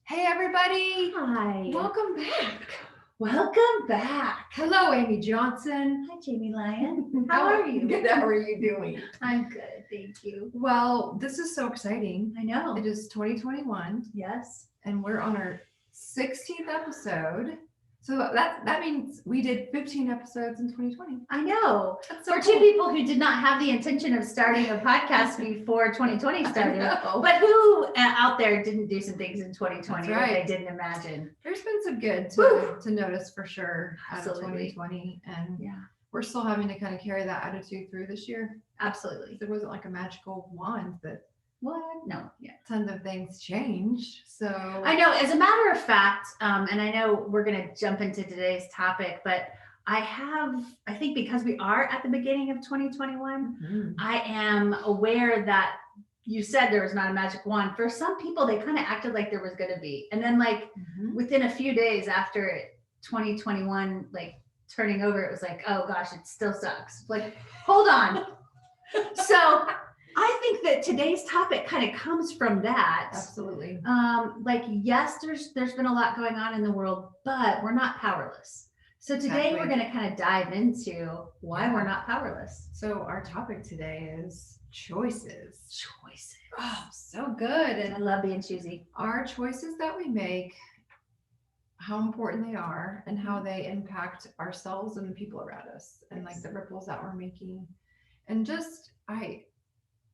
Hey everybody! Hi. Welcome back. Welcome back. Hello, Amy Johnson. Hi, Jamie Lyon. How are you? Good. How are you doing? I'm good, thank you. Well, this is so exciting. I know. It is 2021, Yes. and we're on our 16th episode. So that means we did 15 episodes in 2020. I know. That's so For cool. two people who did not have the intention of starting a podcast before 2020 started, know. but who out there didn't do some things in 2020 That's right. that they didn't imagine. There's been some good to notice for sure out of Absolutely. 2020, and Yeah, we're still having to kind of carry that attitude through this year. absolutely. There wasn't like a magical wand that What? No, yeah. tons of things changed. So I know, as a matter of fact, and I know we're going to jump into today's topic, but I think because we are at the beginning of 2021, Mhm. I am aware that you said there was not a magic wand. For some people, they kind of acted like there was going to be. And then like Mhm. within a few days after 2021, like turning over, it was like, oh gosh, it still sucks. Like, hold on. So I think that today's topic kind of comes from that. Absolutely. Like, yes, there's been a lot going on in the world, but we're not powerless. So today Exactly. we're going to kind of dive into why Yeah. we're not powerless. So our topic today is choices. Choices. Oh, so good. I And love being choosy. our choices that we make, how important they are and how they impact ourselves and the people around us and like the ripples that we're making. And just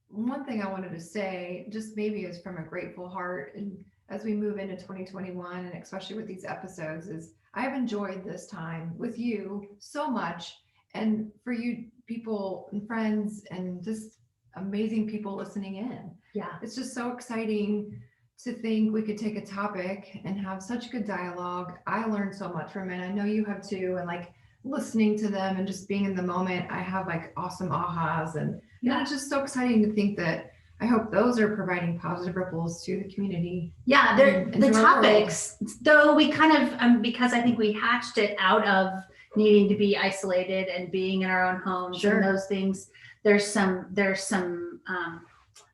one thing I wanted to say, just maybe is from a grateful heart, and as we move into 2021, and especially with these episodes, is I've enjoyed this time with you so much, and for you people and friends and just amazing people listening in. Yeah. It's just so exciting to think we could take a topic and have such good dialogue. I learned so much from it. I know you have too, and like listening to them and just being in the moment, I have like awesome ahas, and it's just so exciting to think that I hope those are providing positive ripples to the community. Yeah, And the to our topics, though we kind of, because I think we hatched it out of needing to be isolated and being in our own homes Sure. and those things, there's some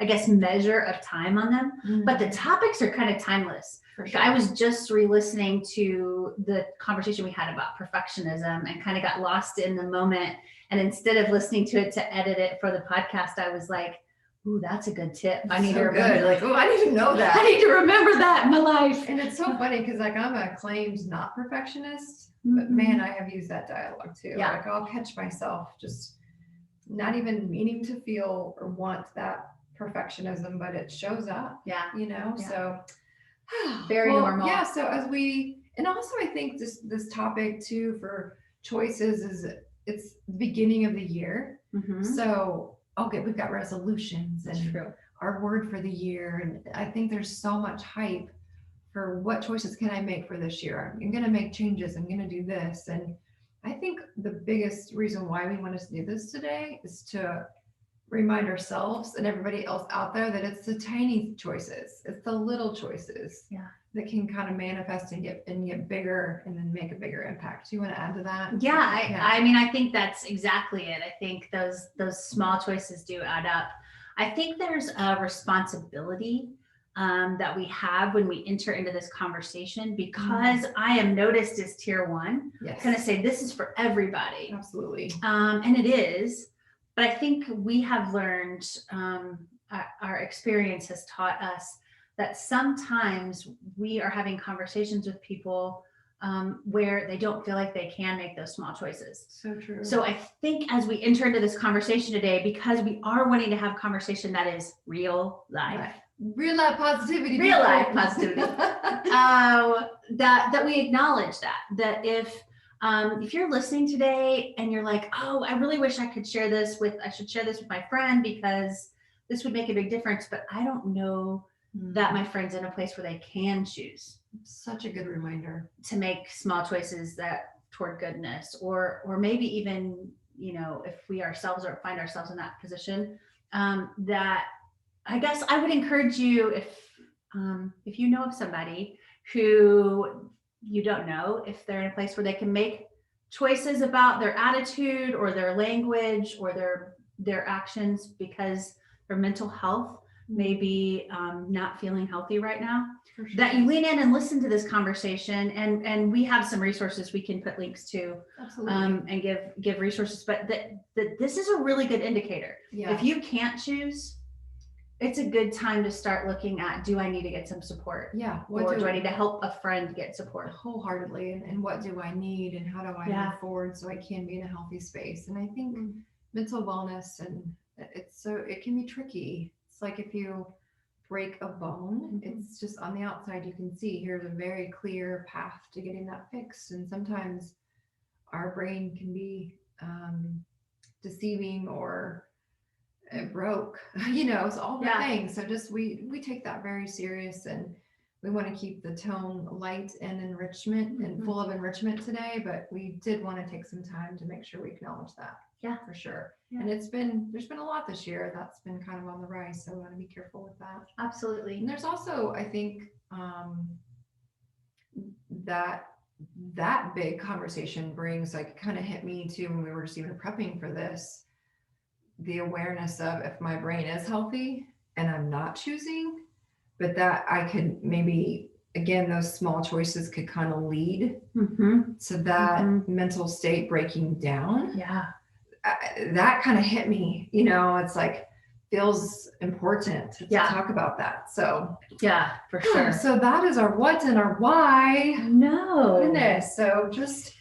I guess, measure of time on them, but the topics are kind of timeless. For sure. I was just re-listening to the conversation we had about perfectionism and kind of got lost in the moment. And instead of listening to it to edit it for the podcast, I was like, ooh, that's a good tip. I need to remember. Good. Like, oh, I need to know that. I need to remember that in my life. And it's so funny because like I'm a claimed not perfectionist, but man, I have used that dialogue too. Yeah. Like I'll catch myself just not even meaning to feel or want that perfectionism, but it shows up. Yeah. Yeah. So very normal. Yeah. So and also I think this topic too for choices is it's the beginning of the year. Mm-hmm. So okay, we've got resolutions and True. our word for the year, and I think there's so much hype for what choices can I make for this year. I'm going to make changes. I'm going to do this, and I think the biggest reason why we want to do this today is to remind ourselves and everybody else out there that it's the tiny choices, it's the little choices that can kind of manifest and get bigger and then make a bigger impact. Do you want to add to that? Yeah, I mean, I think that's exactly it. I think those small choices do add up. I think there's a responsibility that we have when we enter into this conversation, because I am noticed as tier one. Yes. I'm going to say this is for everybody. Absolutely. And it is. But I think we have learned, our experience has taught us that sometimes we are having conversations with people where they don't feel like they can make those small choices. So true. So I think as we enter into this conversation today, because we are wanting to have conversation that is real life. Real life positivity. Real life positivity. That we acknowledge that if you're listening today and you're like, oh, I really wish I should share this with my friend because this would make a big difference, but I don't know that my friend's in a place where they can choose. Such a good reminder to make small choices that toward goodness, or maybe even, if we ourselves or find ourselves in that position, that I guess I would encourage you, if you know of somebody who you don't know if they're in a place where they can make choices about their attitude or their language or their actions because their mental health maybe not feeling healthy right now, For sure. that you lean in and listen to this conversation. And we have some resources we can put links to, Absolutely. and give resources, but that this is a really good indicator. Yeah. If you can't choose, it's a good time to start looking at, do I need to get some support? Yeah. Or do I need to help a friend get support? Wholeheartedly, and what do I need, and how do I move forward so I can be in a healthy space? And I think mental wellness, and it can be tricky. It's like if you break a bone, it's just on the outside you can see here's a very clear path to getting that fixed, and sometimes our brain can be deceiving or broke, so all the things. So just we take that very serious, and we want to keep the tone light and enrichment and full of enrichment today, but we did want to take some time to make sure we acknowledge that. Yeah, for sure. Yeah. And there's been a lot this year that's been kind of on the rise, so we want to be careful with that. Absolutely. And there's also, I think, that big conversation brings, like, kind of hit me too when we were just even prepping for this, the awareness of, if my brain is healthy and I'm not choosing, but that I could maybe, again, those small choices could kind of lead to that mental state breaking down. Yeah. That kind of hit me, it's like, feels important to talk about that. So yeah, for sure. So that is our what and our why. No. Goodness. So just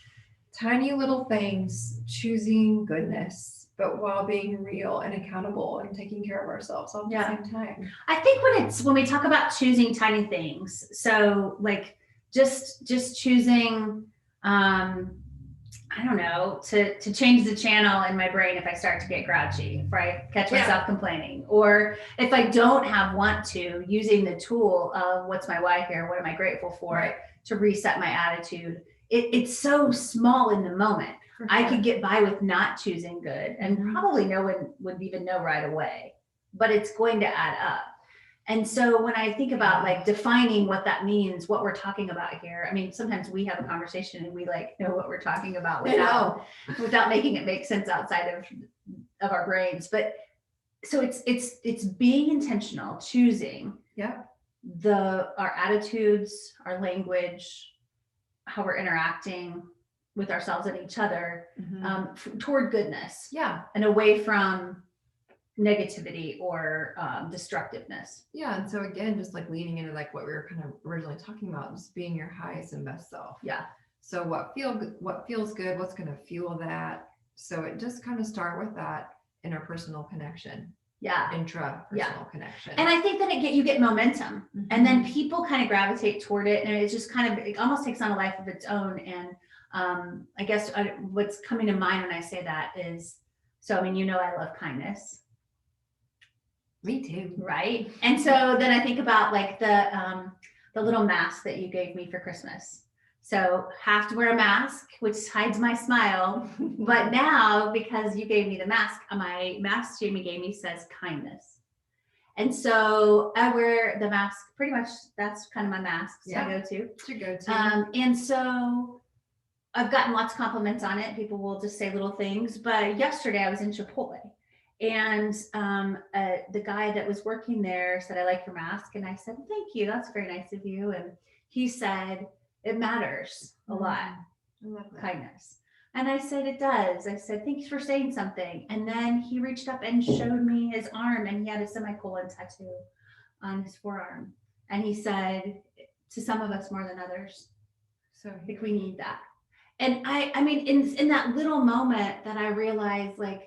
tiny little things, choosing goodness, but while being real and accountable and taking care of ourselves all at the same time. I think when we talk about choosing tiny things, so like just choosing, I don't know, to change the channel in my brain if I start to get grouchy, if I catch myself complaining, or if I don't want to, using the tool of what's my why here, what am I grateful for, to reset my attitude. It's so small in the moment. Sure. I could get by with not choosing good, and probably no one would even know right away, but it's going to add up. And so when I think about like defining what that means, what we're talking about here, I mean, sometimes we have a conversation and we know what we're talking about without making it make sense outside of our brains. But so it's being intentional, choosing our attitudes, our language, how we're interacting with ourselves and each other, toward goodness, and away from negativity or destructiveness. Yeah. And so again, just like leaning into like what we were kind of originally talking about, just being your highest and best self. Yeah. So what feels good, what's going to fuel that? So it just kind of start with that interpersonal connection. Yeah. Intrapersonal connection. And I think that you get momentum, and then people kind of gravitate toward it, and it just it almost takes on a life of its own. And I guess what's coming to mind when I say that is, so I mean, I love kindness. Me too. Right. And so then I think about like the little mask that you gave me for Christmas. So have to wear a mask, which hides my smile. But now, because you gave me the mask, my mask Jamie gave me says kindness. And so I wear the mask pretty much. That's kind of my mask. So I go to. It's your go-to. And so I've gotten lots of compliments on it. People will just say little things. But yesterday I was in Chipotle. And the guy that was working there said, I like your mask. And I said, thank you. That's very nice of you. And he said, it matters a lot. I love that. Kindness. And I said, it does. I said, thanks for saying something. And then he reached up and showed me his arm, and he had a semicolon tattoo on his forearm. And he said, to some of us more than others. So I think we need that. And I mean, in that little moment that I realized, like,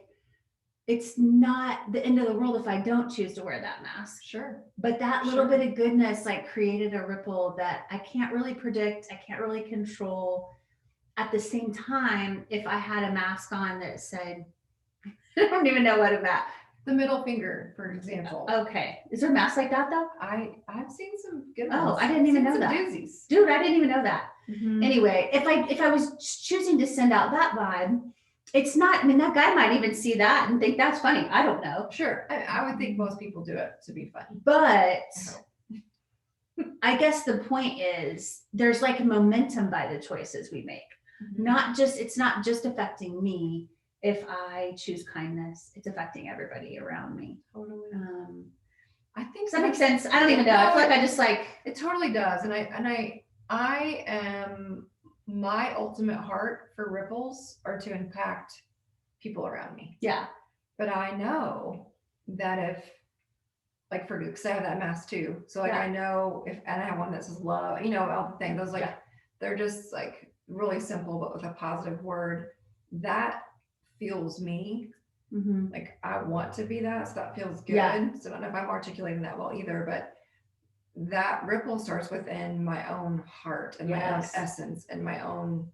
it's not the end of the world if I don't choose to wear that mask. Sure. But that little bit of goodness created a ripple that I can't really predict. I can't really control. At the same time, if I had a mask on that said, I don't even know what about. The middle finger, for example. Okay. Is there a mask like that though? I've seen some good ones. Oh, I didn't even know that. Doozies. Dude, I didn't even know that. Anyway, if I was choosing to send out that vibe, it's not, I mean, that guy might even see that and think that's funny. I don't know. Sure. I would think most people do it to be funny. But I guess the point is there's like a momentum by the choices we make. It's not just affecting me. If I choose kindness, it's affecting everybody around me. Totally. I think Does that make sense? I don't even know. I feel like I just like, it totally does. And I am, my ultimate heart for ripples are to impact people around me. yeah, But I know that if, like for Duke, 'cause I have that mask too. So like Yeah. I know if, and I have one that says love, all the things. Those like Yeah. they're just like really simple, but with a positive word. That fuels me. mm-hmm. Like I want to be that, so that feels good. Yeah. So I don't know if I'm articulating that well either, but that ripple starts within my own heart and my own Yes. essence and my own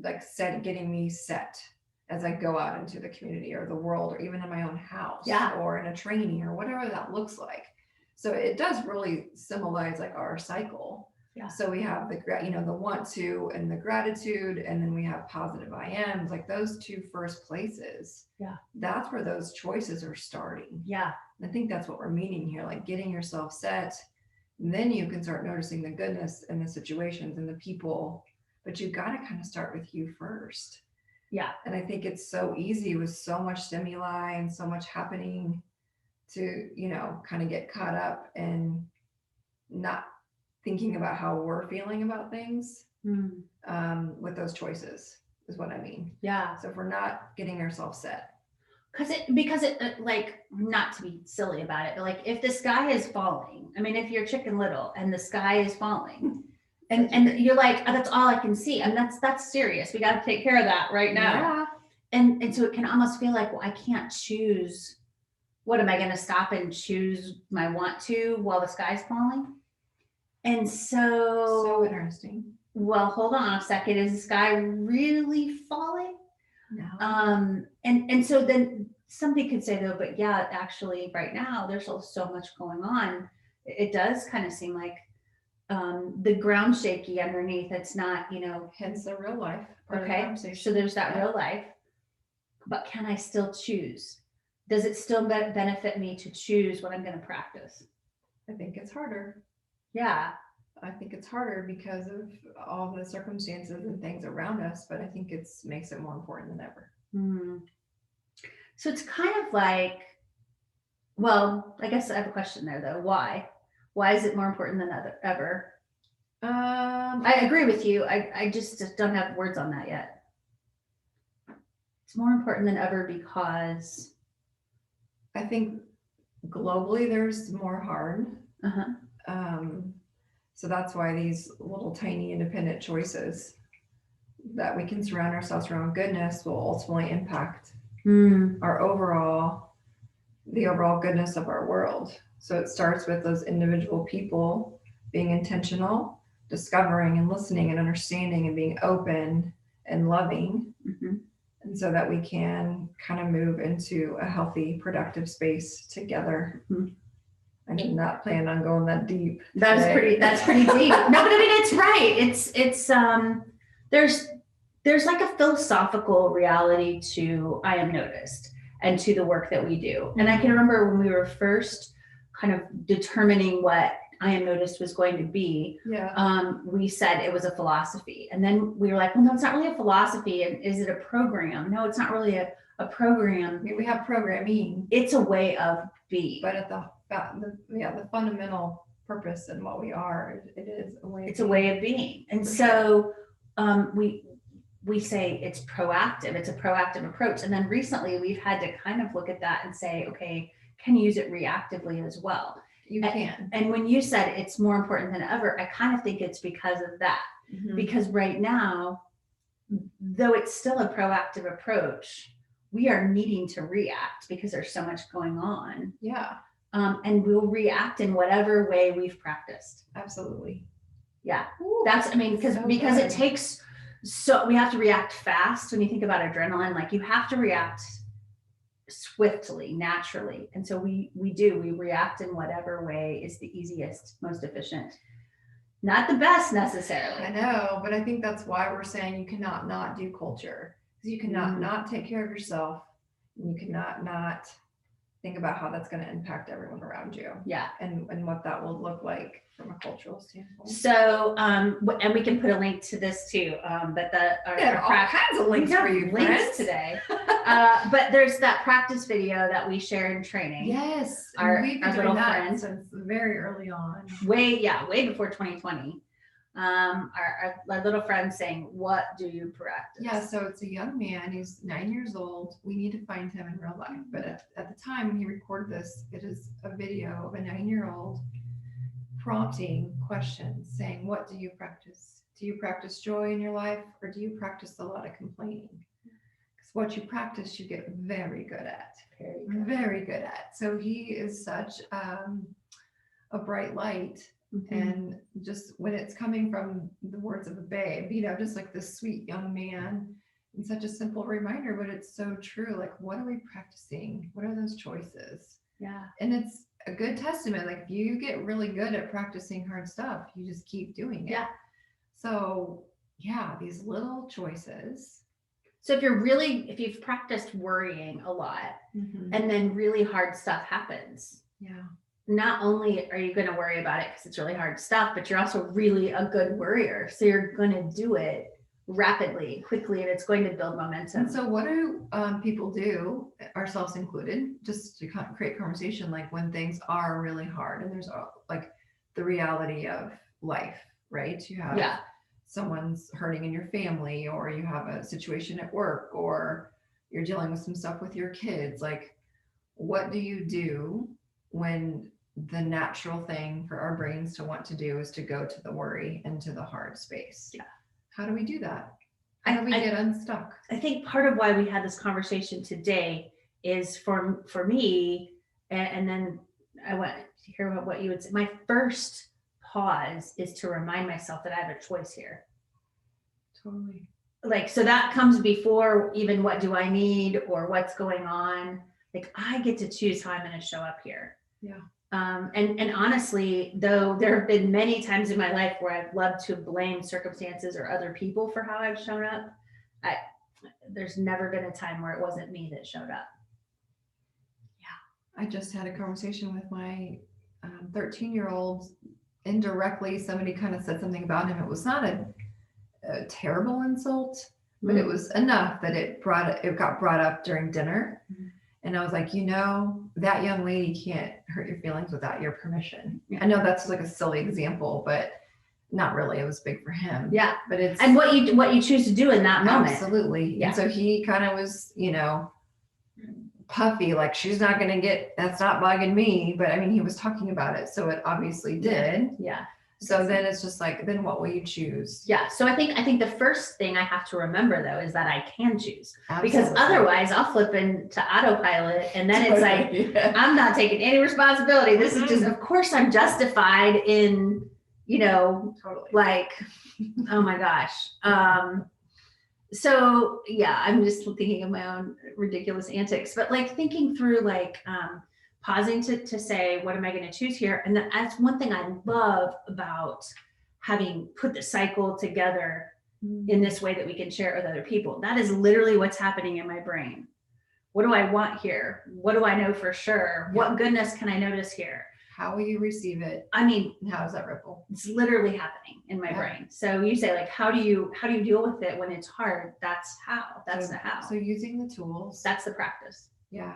like getting me set as I go out into the community or the world or even in my own house Yeah. or in a training or whatever that looks like. So it does really symbolize like our cycle. Yeah. So we have the want to and the gratitude, and then we have positive I ams, like those two first places. Yeah. That's where those choices are starting. Yeah. I think that's what we're meaning here, like getting yourself set. And then you can start noticing the goodness in the situations and the people, but you got to kind of start with you first. Yeah. And I think it's so easy with so much stimuli and so much happening to, kind of get caught up and not thinking about how we're feeling about things with those choices is what I mean. Yeah. So if we're not getting ourselves set. Because it like, not to be silly about it, but like if the sky is falling, I mean, if you're Chicken Little and the sky is falling and you're like, oh, that's all I can see. And that's serious. We got to take care of that right now. Yeah. And so it can almost feel like, well, I can't choose. What am I going to stop and choose my want to while the sky's falling? And So interesting. Well, hold on a second. Is the sky really falling? No. And so then somebody could say though, but yeah, actually right now there's so much going on. It does kind of seem like the ground shaky underneath. It's not, hence the real life. Okay. So there's that real life, but can I still choose? Does it still benefit me to choose what I'm going to practice? I think it's harder. Yeah. I think it's harder because of all the circumstances and things around us, but I think makes it more important than ever. So it's kind of like, well, I guess I have a question there though. Why? Why is it more important than ever? I agree with you. I just don't have words on that yet. It's more important than ever because I think globally there's more harm. So that's why these little tiny independent choices that we can surround ourselves around goodness will ultimately impact the overall goodness of our world. So it starts with those individual people being intentional, discovering and listening and understanding and being open and loving. And so that we can kind of move into a healthy, productive space together. I did not plan on going that deep. That's pretty deep. No, but I mean, it's right. It's there's like a philosophical reality to I Am Noticed and to the work that we do. And I can remember when we were first kind of determining what I Am Noticed was going to be. Yeah. We said it was a philosophy. And then we were like, well, no, it's not really a philosophy. And is it a program? No, it's not really a program. I mean, we have programming. It's a way of being. But at the fundamental purpose and what we are, it is a way. It's a way of being. And so we say it's proactive. It's a proactive approach. And then recently we've had to kind of look at that and say, okay, can you use it reactively as well? You can. And when you said it's more important than ever, I kind of think it's because of that. Because right now, though it's still a proactive approach, we are needing to react because there's so much going on. Yeah. And we'll react in whatever way we've practiced. Absolutely. Yeah. Ooh, because it takes, so we have to react fast. When you think about adrenaline, like you have to react swiftly, naturally. And so we react in whatever way is the easiest, most efficient. Not the best necessarily. I know, but I think that's why we're saying you cannot not do culture. Because you cannot not take care of yourself. And you cannot not think about how that's going to impact everyone around you Yeah. and what that will look like from a cultural standpoint. So, and we can put a link to this too. But Yeah, all kinds of links for you, links friends. today. But there's that practice video that we share in training. Yes, Our we've been little doing that friend. since very early on. Way before 2020. Our little friend saying, "What do you practice?" Yeah, so it's a young man. He's 9 years old. We need to find him in real life. But at the time when he recorded this, it is a video of a 9-year-old prompting questions saying, what do you practice? Do you practice joy in your life, or do you practice a lot of complaining? Because what you practice, you get very good at. Very good at. So he is such a bright light. Mm-hmm. And just when it's coming from the words of a babe, just like this sweet young man, and such a simple reminder, but it's so true. Like, what are we practicing? What are those choices? Yeah. And it's a good testament. Like, if you get really good at practicing hard stuff, you just keep doing it. Yeah. So yeah, these little choices. So if you've practiced worrying a lot, and then really hard stuff happens. Yeah. Not only are you going to worry about it because it's really hard stuff, but you're also really a good worrier. So you're going to do it rapidly, quickly, and it's going to build momentum. And so what do people do, ourselves included, just to create conversation, like when things are really hard and there's like the reality of life, right? You have someone's hurting in your family, or you have a situation at work, or you're dealing with some stuff with your kids. Like, what do you do when the natural thing for our brains to want to do is to go to the worry and to the hard space? Yeah. How do we do that? How do we get unstuck? I think part of why we had this conversation today is for me, and then I want to hear what you would say. My first pause is to remind myself that I have a choice here. Totally. Like, so that comes before even what do I need or what's going on. Like, I get to choose how I'm going to show up here. Yeah. And honestly, though, there have been many times in my life where I've loved to blame circumstances or other people for how I've shown up. There's never been a time where it wasn't me that showed up. Yeah. I just had a conversation with my 13-year-old. Indirectly, somebody kind of said something about him. It was not a terrible insult, but it was enough that it got brought up during dinner. And I was like, that young lady can't hurt your feelings without your permission. I know that's like a silly example, but not really. It was big for him. Yeah. But it's and what you choose to do in that moment. Absolutely. Yeah. And so he kind of was, puffy, like, she's not going to that's not bugging me. But I mean, he was talking about it. So it obviously did. Yeah. So then it's just like, then what will you choose? Yeah. So I think the first thing I have to remember, though, is that I can choose. Absolutely. Because otherwise I'll flip into autopilot, and then it's like, I'm not taking any responsibility. This is just, of course I'm justified in, totally. Like, oh my gosh. So yeah, I'm just thinking of my own ridiculous antics, but like thinking through, like, pausing to say, what am I going to choose here? And that's one thing I love about having put the cycle together in this way that we can share it with other people. That is literally what's happening in my brain. What do I want here? What do I know for sure? Yeah. What goodness can I notice here? How will you receive it? I mean, how does that ripple? It's literally happening in my brain. So you say, like, how do you deal with it when it's hard? That's how. That's the how. So using the tools. That's the practice. Yeah.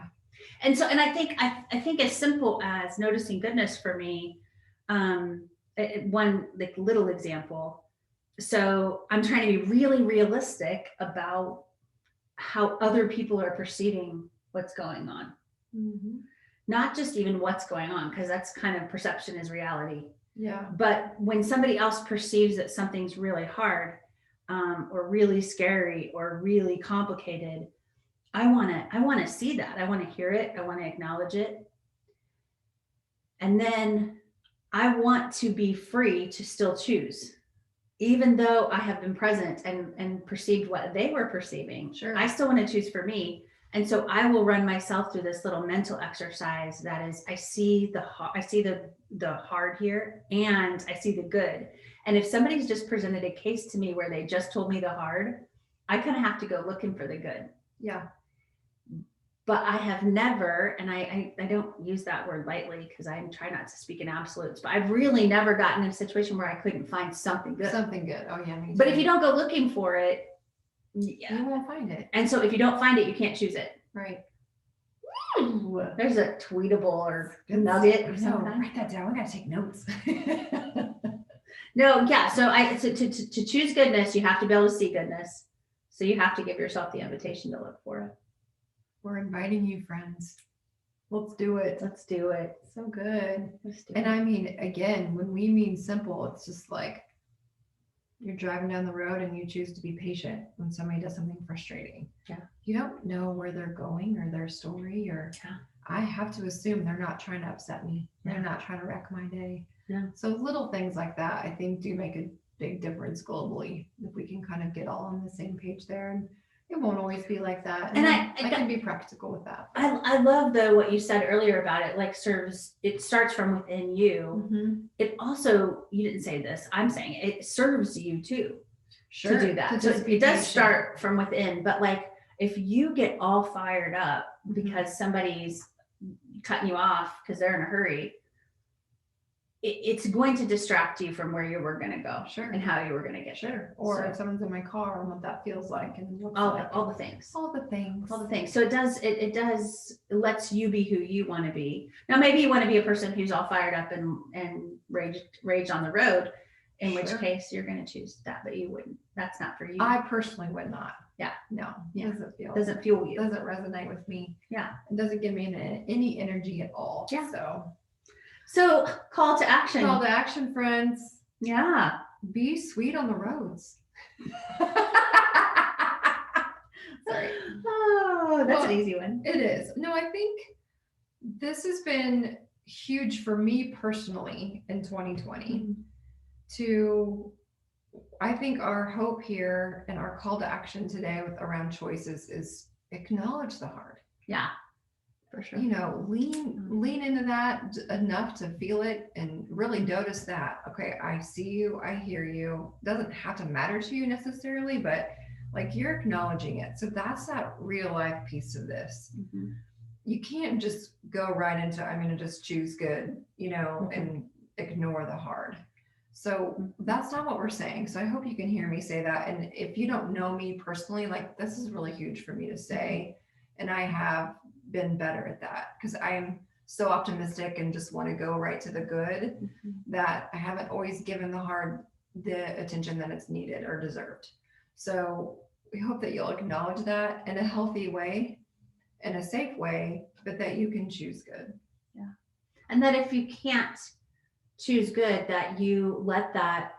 And so, and I think as simple as noticing goodness for me, one like little example. So I'm trying to be really realistic about how other people are perceiving what's going on. Mm-hmm. Not just even what's going on, because that's kind of perception is reality. Yeah. But when somebody else perceives that something's really hard, or really scary, or really complicated, I want to see that. I want to hear it. I want to acknowledge it. And then I want to be free to still choose. Even though I have been present and perceived what they were perceiving, sure, I still want to choose for me. And so I will run myself through this little mental exercise that is, I see the hard here, and I see the good. And if somebody's just presented a case to me where they just told me the hard, I kind of have to go looking for the good. Yeah. but I have never, and I don't use that word lightly because I'm trying not to speak in absolutes, but I've really never gotten in a situation where I couldn't find something good. Something good. Oh yeah, me too. But if you don't go looking for it, yeah. You won't find it. And so if you don't find it, you can't choose it. Right. Ooh, there's a tweetable or nugget or something. Write that down. We gotta take notes. No, yeah. So to choose goodness, you have to be able to see goodness. So you have to give yourself the invitation to look for it. We're inviting you, friends. Let's do it. Let's do it. So good. Let's do And it. I mean, again, when we mean simple, it's just like you're driving down the road and you choose to be patient when somebody does something frustrating. Yeah. You don't know where they're going or their story, or Yeah. I have to assume they're not trying to upset me. They're Yeah. not trying to wreck my day. Yeah. So little things like that, I think, do make a big difference globally if we can kind of get all on the same page there. And it won't always be like that. And I can be practical with that. I love though what you said earlier about it, like it starts from within you. Mm-hmm. It also, you didn't say this, I'm saying it serves you too Sure. to do that. So it does start from within, but like if you get all fired up because somebody's cutting you off because they're in a hurry, it's going to distract you from where you were going to go. Sure. And how you were going to get there. Or if someone's in my car and what that feels like and looks all like. the things. All the things. So it lets you be who you want to be. Now maybe you want to be a person who's all fired up and rage on the road, in which case you're going to choose that, but you wouldn't. That's not for you. I personally would not. Yeah. No. Yeah. Doesn't fuel you. Doesn't resonate with me. Yeah. It doesn't give me any energy at all. Yeah. So call to action. Call to action, friends. Yeah. Be sweet on the roads. Sorry. Oh, that's an easy one. It is. No, I think this has been huge for me personally in 2020 I think our hope here and our call to action today around choices is acknowledge the hard. Yeah, for sure. Lean into that enough to feel it and really notice that, okay, I see you, I hear you. Doesn't have to matter to you necessarily, but like you're acknowledging it. So that's that real life piece of this. Mm-hmm. You can't just go right into, I'm going to just choose good, and ignore the hard. So that's not what we're saying. So I hope you can hear me say that. And if you don't know me personally, like this is really huge for me to say. And I have been better at that because I am so optimistic and just want to go right to the good that I haven't always given the hard the attention that it's needed or deserved. So we hope that you'll acknowledge that in a healthy way, in a safe way, but that you can choose good. Yeah. And that if you can't choose good, that you let that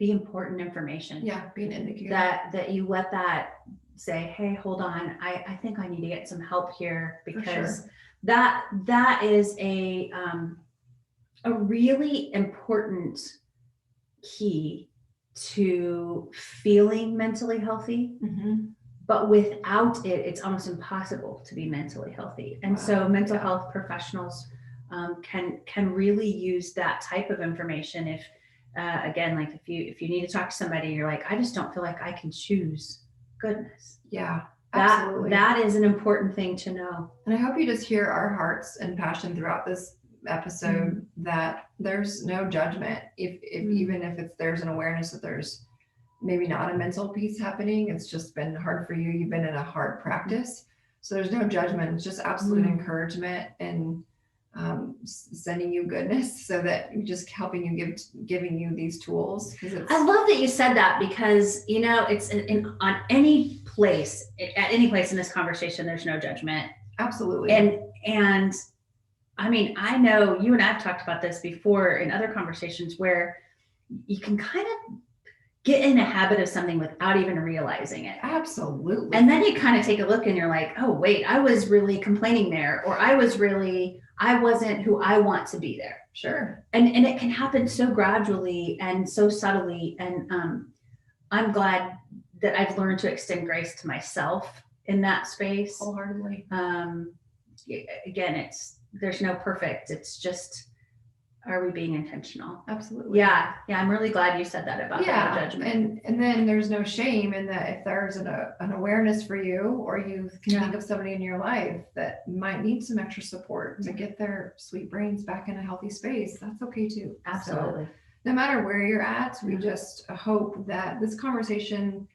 be important information. Yeah, be an indicator. That you let that say, hey, hold on, I think I need to get some help here, because that is a really important key to feeling mentally healthy. But without it, it's almost impossible to be mentally healthy. And so mental health professionals can really use that type of information. If again, like if you need to talk to somebody, you're like, I just don't feel like I can choose goodness. Yeah, absolutely. That is an important thing to know. And I hope you just hear our hearts and passion throughout this episode, that there's no judgment. If even if there's an awareness that there's maybe not a mental piece happening, it's just been hard for you. You've been in a hard practice. So there's no judgment. It's just absolute encouragement and sending you goodness, so that just helping you, giving you these tools. I love that you said that, because it's on any place, at any place in this conversation, there's no judgment. Absolutely. And I mean, I know you and I've talked about this before in other conversations, where you can kind of get in a habit of something without even realizing it. Absolutely. And then you kind of take a look and you're like, oh wait, I was really complaining there, or I wasn't who I want to be there. Sure. And it can happen so gradually and so subtly. And I'm glad that I've learned to extend grace to myself in that space. Wholeheartedly. Again, there's no perfect. It's just are we being intentional? Absolutely. Yeah. I'm really glad you said that about the no judgment. And then there's no shame in that if there's an awareness for you, or you can think of somebody in your life that might need some extra support to get their sweet brains back in a healthy space, that's okay too. Absolutely. So, no matter where you're at, we just hope that this conversation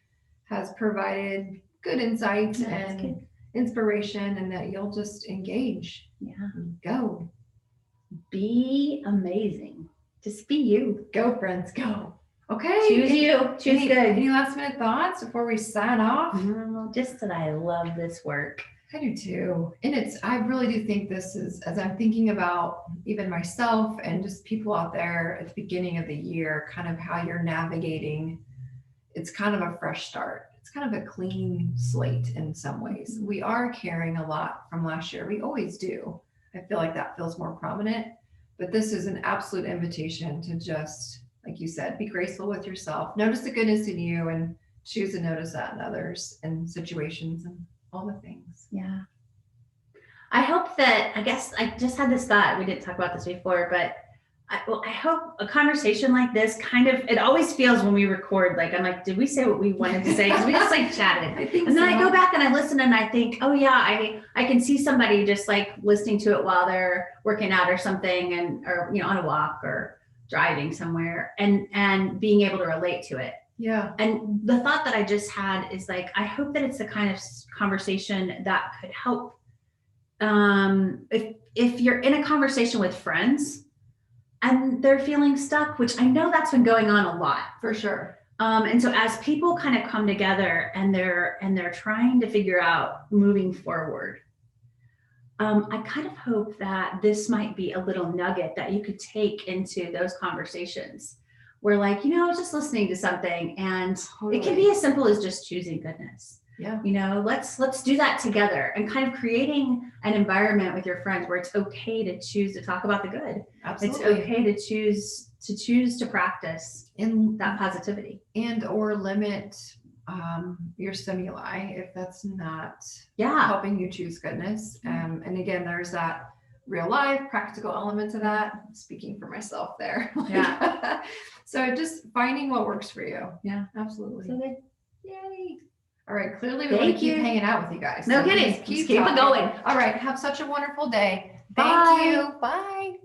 has provided good insight and inspiration, and that you'll just engage. Go. Be amazing. Just be you. Go, friends, go. Okay. Choose you. Choose good. Any last minute thoughts before we sign off? Just that I love this work. I do too. And I really do think this is, as I'm thinking about even myself and just people out there at the beginning of the year, kind of how you're navigating, it's kind of a fresh start. It's kind of a clean slate in some ways. We are carrying a lot from last year. We always do. I feel like that feels more prominent, but this is an absolute invitation to just, like you said, be graceful with yourself, notice the goodness in you, and choose to notice that in others and situations and all the things. Yeah. I hope that, I guess I just had this thought, we didn't talk about this before, but I hope a conversation like this it always feels when we record, like, I'm like, did we say what we wanted to say? Because we just like chatted. And then I go back and I listen and I think, oh yeah, I can see somebody just like listening to it while they're working out or something, or, on a walk or driving somewhere, and being able to relate to it. Yeah. And the thought that I just had is like, I hope that it's the kind of conversation that could help. If you're in a conversation with friends and they're feeling stuck, which I know that's been going on a lot. For sure. And so as people kind of come together and they're trying to figure out moving forward, I kind of hope that this might be a little nugget that you could take into those conversations where, like, I was just listening to something, and it can be as simple as just choosing goodness. Yeah. Let's do that together, and kind of creating an environment with your friends where it's okay to choose to talk about the good. Absolutely. It's okay to choose to practice in that positivity, and or limit your stimuli if that's not helping you choose goodness. And again, there's that real life practical element to that. Speaking for myself there. Yeah. So just finding what works for you. Yeah, absolutely. So good. Yay. All right. Clearly we want to keep hanging out with you guys. No kidding. Keep it going. All right. Have such a wonderful day. Bye. Thank you. Bye.